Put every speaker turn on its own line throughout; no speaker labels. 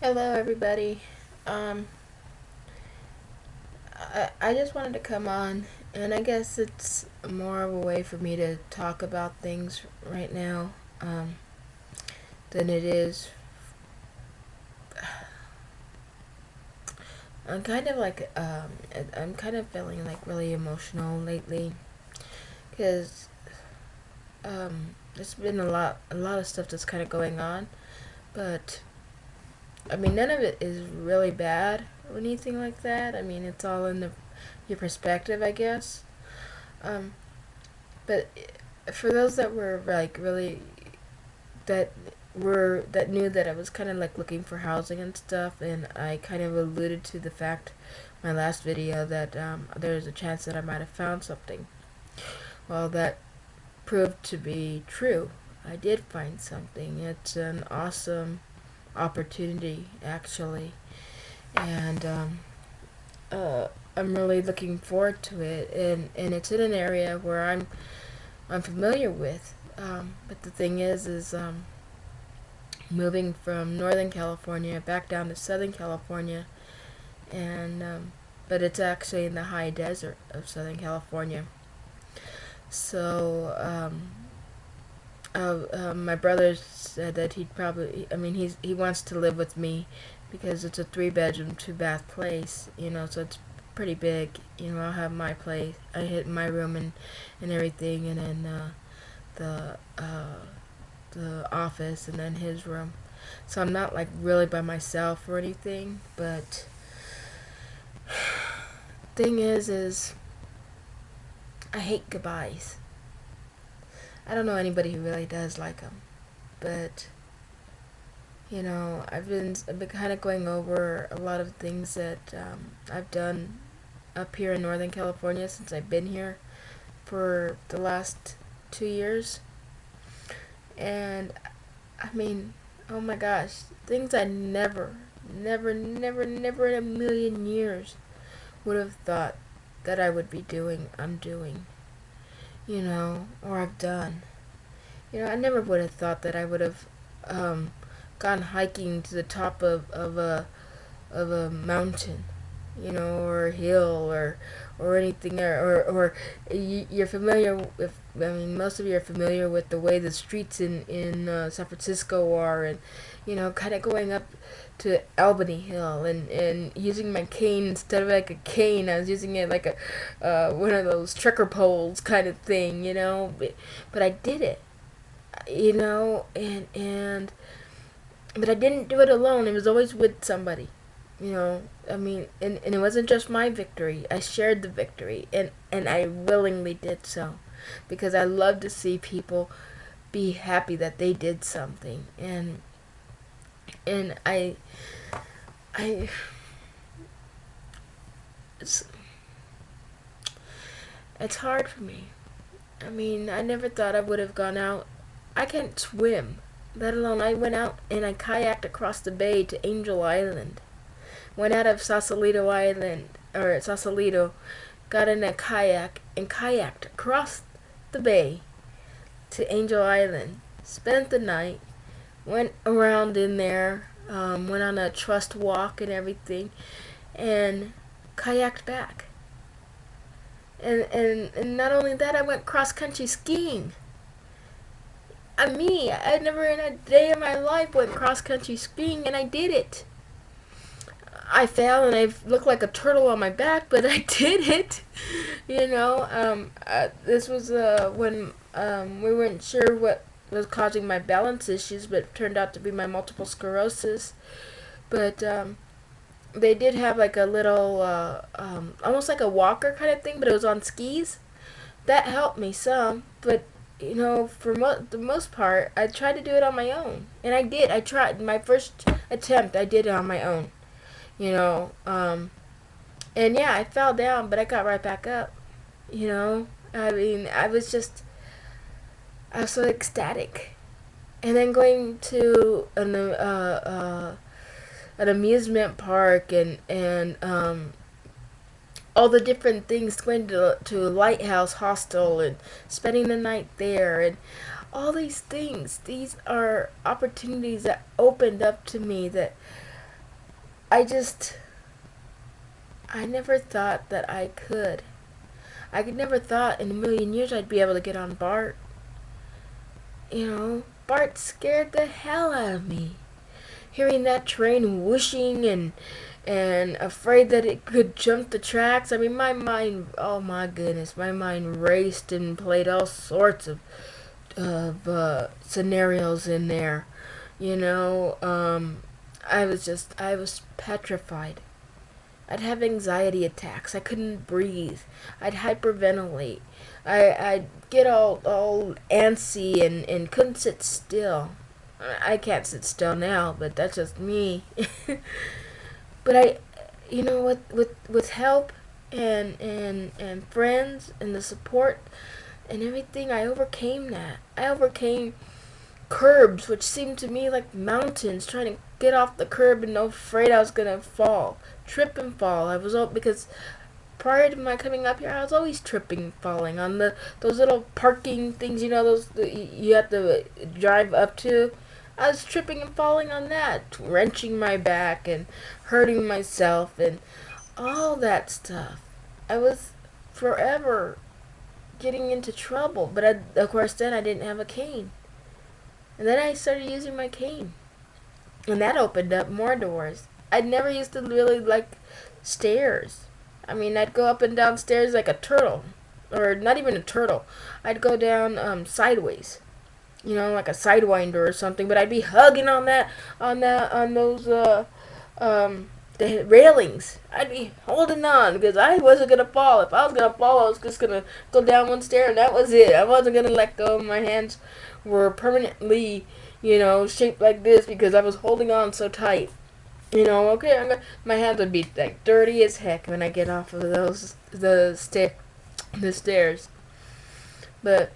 Hello, everybody. Um, I just wanted to come on, and I guess it's more of a way for me to talk about things right now than it is. I'm kind of like I'm kind of feeling like really emotional lately because there's been a lot of stuff that's kind of going on, but I mean none of it is really bad or anything like that. I mean it's all in your perspective, I guess. Um, But for those that were like really that that knew that I was kind of like looking for housing and stuff, and I kind of alluded to the fact my last video that there's a chance that I might have found something. Well, that proved to be true. I did find something. It's an awesome opportunity, actually, and I'm really looking forward to it. And it's in an area where I'm familiar with. But the thing is moving from Northern California back down to Southern California, and but it's actually in the high desert of Southern California. So my brother said that he'd probably, I mean, he wants to live with me because it's a 3 bedroom, 2 bath place, so it's pretty big. I'll have my place, I hit my room and everything, and then the the office, and then his room. So I'm not like really by myself or anything. But thing is I hate goodbyes. I don't know anybody who really does like them, but I've been kind of going over a lot of things that I've done up here in Northern California since I've been here for the last 2 years. And I mean, oh my gosh, things I never in a million years would have thought that I would be doing, I'm doing, or I've done. I never would have thought that I would have gone hiking to the top of a mountain, or a hill, or anything, or you're familiar with. I mean, most of you are familiar with the way the streets in San Francisco are, and kind of going up to Albany Hill, and using my cane instead of like a cane, I was using it like a one of those trekker poles kind of thing, but I did it, and but I didn't do it alone. It was always with somebody. I mean, and it wasn't just my victory. I shared the victory, and I willingly did so because I love to see people be happy that they did something. And I it's, it's hard for me. I mean, I never thought I would have gone out. I can't swim, let alone I went out and I kayaked across the bay to Angel Island. Went out of Sausalito Island, or Sausalito, got in a kayak and kayaked across the bay to Angel Island. Spent the night, went around in there, went on a trust walk and everything, and kayaked back. And not only that, I went cross country skiing. I never in a day of my life went cross country skiing, and I did it. I fell and I looked like a turtle on my back, but I did it. This was when we weren't sure what was causing my balance issues, but it turned out to be my multiple sclerosis. But they did have like a little, almost like a walker kind of thing, but it was on skis. That helped me some, but for the most part, I tried to do it on my own, and I did. I tried my first attempt. I did it on my own. you know. And yeah, I fell down, but I got right back up. I mean, I was so ecstatic. And then going to an amusement park and all the different things, going to a lighthouse hostel and spending the night there, and all these things. These are opportunities that opened up to me that just, I never thought that I could. I could never thought in a million years I'd be able to get on Bart. Bart scared the hell out of me. Hearing that train whooshing and afraid that it could jump the tracks. I mean, my mind, oh my goodness, my mind raced and played all sorts of scenarios in there. You know, I was petrified. I'd have anxiety attacks. I couldn't breathe. I'd hyperventilate. I'd get all antsy and couldn't sit still. I can't sit still now, but that's just me. But with help and friends and the support and everything, I overcame that. I overcame curbs, which seemed to me like mountains, trying to get off the curb and afraid I was gonna fall, trip and fall. I was all because prior to my coming up here, I was always tripping and falling on those little parking things. Those you have to drive up to. I was tripping and falling on that, wrenching my back and hurting myself and all that stuff. I was forever getting into trouble, but of course then I didn't have a cane. And then I started using my cane. And that opened up more doors. I'd never used to really like stairs. I mean, I'd go up and down stairs like a turtle. Or not even a turtle. I'd go down sideways. Like a sidewinder or something. But I'd be hugging on those the railings. I'd be holding on because I wasn't gonna fall. If I was gonna fall, I was just gonna go down one stair and that was it. I wasn't gonna let go. My hands were permanently, shaped like this because I was holding on so tight. Okay, my hands would be like dirty as heck when I get off of the stairs. But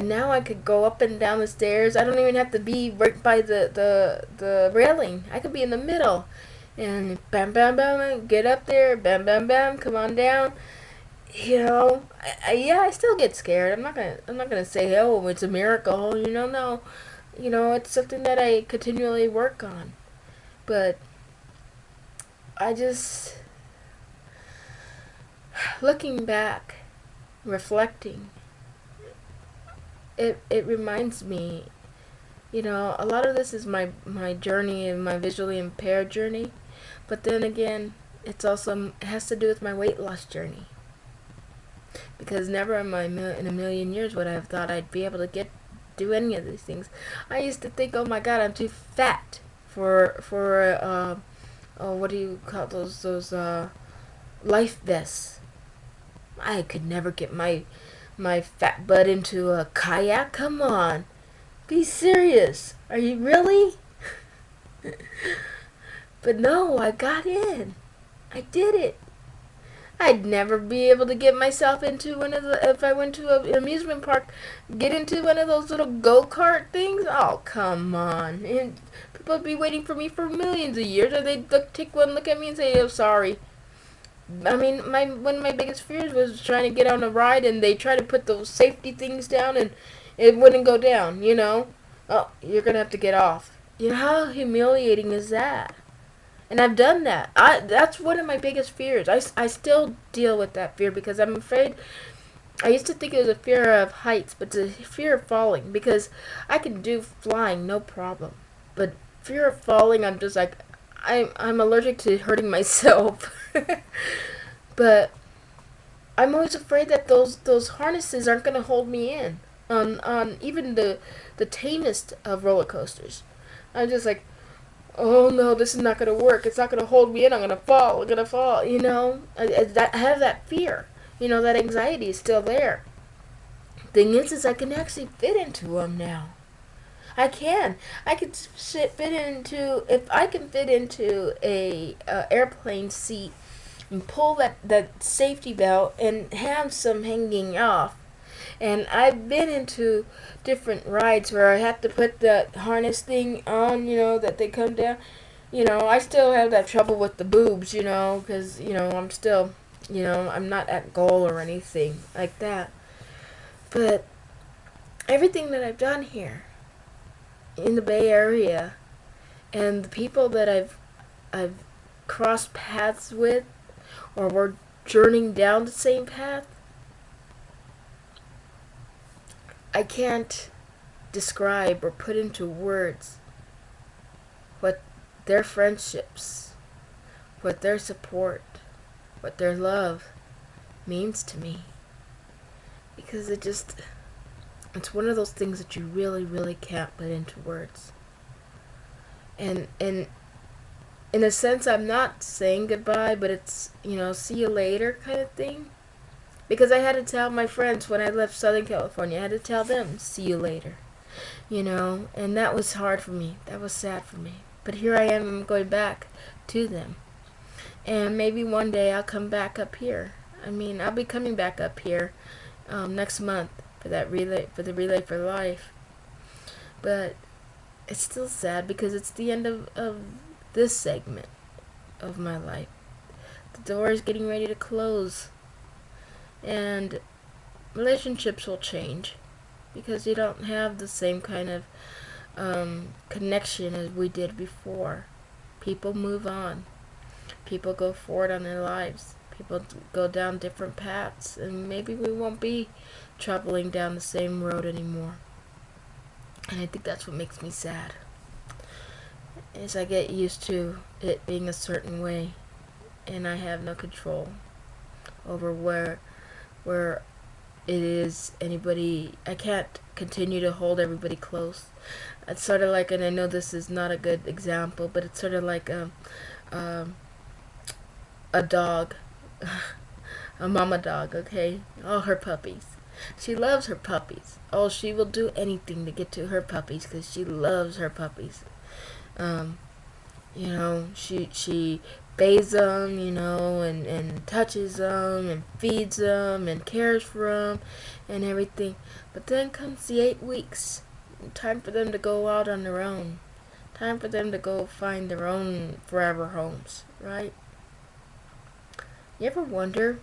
now I could go up and down the stairs. I don't even have to be right by the railing. I could be in the middle, and bam bam bam, get up there, bam bam bam, come on down. Yeah, I still get scared. I'm not gonna say, oh, it's a miracle. No, it's something that I continually work on. But I just, looking back, reflecting, it reminds me, a lot of this is my journey and my visually impaired journey, but then again, it has to do with my weight loss journey. Because never in a million years would I have thought I'd be able to do any of these things. I used to think, oh my God, I'm too fat for what do you call those life vests. I could never get my fat butt into a kayak. Come on, be serious. Are you really? But no, I got in. I did it. I'd never be able to get myself into if I went to an amusement park, get into one of those little go-kart things. Oh, come on. And people would be waiting for me for millions of years, or they'd take one look at me and say, oh, sorry. I mean, one of my biggest fears was trying to get on a ride, and they try to put those safety things down, and it wouldn't go down, Oh, you're going to have to get off. How humiliating is that? And I've done that. That's one of my biggest fears. I still deal with that fear because I'm afraid. I used to think it was a fear of heights, but it's a fear of falling because I can do flying no problem. But fear of falling, I'm just like, I'm allergic to hurting myself. But I'm always afraid that those harnesses aren't going to hold me in on even the tamest of roller coasters. I'm just like, oh no, this is not going to work. It's not going to hold me in. I'm going to fall. I'm going to fall. I have that fear. That anxiety is still there. Thing is I can actually fit into them now. I can. I could fit into, if I can fit into a airplane seat and pull that safety belt and have some hanging off. And I've been into different rides where I have to put the harness thing on, that they come down. I still have that trouble with the boobs, because, I'm still, I'm not at goal or anything like that. But everything that I've done here in the Bay Area And the people that I've crossed paths with, or we're journeying down the same path, I can't describe or put into words what their friendships, what their support, what their love means to me. Because it's one of those things that you really, really can't put into words. And in a sense, I'm not saying goodbye, but it's, see you later kind of thing. Because I had to tell my friends when I left Southern California, I had to tell them, see you later. And that was hard for me. That was sad for me. But here I am, I'm going back to them. And maybe one day I'll come back up here. I'll be coming back up here next month for the Relay for Life. But it's still sad because it's the end of this segment of my life. The door is getting ready to close. And relationships will change because you don't have the same kind of connection as we did before. People move on. People go forward on their lives. People go down different paths, and maybe we won't be traveling down the same road anymore. And I think that's what makes me sad, is I get used to it being a certain way, and I have no control over where it is anybody. I can't continue to hold everybody close. It's sort of like, and I know this is not a good example, but it's sort of like a dog, a mama dog, okay? All her puppies. She loves her puppies. Oh, she will do anything to get to her puppies because she loves her puppies. She bathes them, and touches them and feeds them and cares for them and everything. But then comes the 8 weeks. Time for them to go out on their own. Time for them to go find their own forever homes, right? You ever wonder,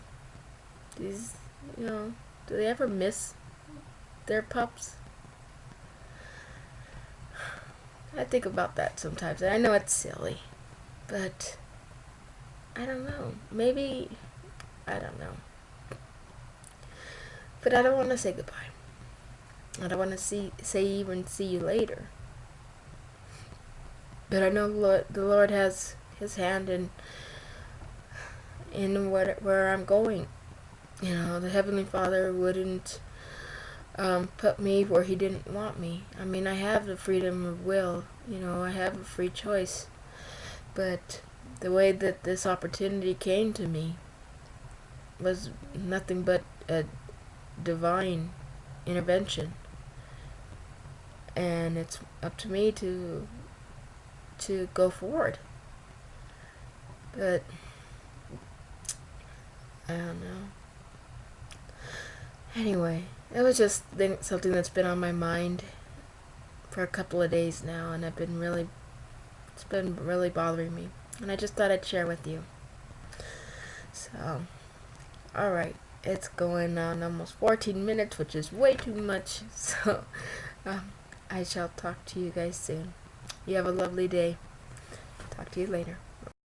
these, do they ever miss their pups? I think about that sometimes, and I know it's silly, but I don't know. Maybe, I don't know. But I don't want to say goodbye. I don't want to say even see you later. But I know the Lord has His hand in where I'm going. The Heavenly Father wouldn't put me where He didn't want me. I have the freedom of will. I have a free choice. But the way that this opportunity came to me was nothing but a divine intervention. And it's up to me to go forward. But I don't know. Anyway, it was just something that's been on my mind for a couple of days now, and it's been really bothering me. And I just thought I'd share with you. So, alright. It's going on almost 14 minutes, which is way too much. So, I shall talk to you guys soon. You have a lovely day. Talk to you later.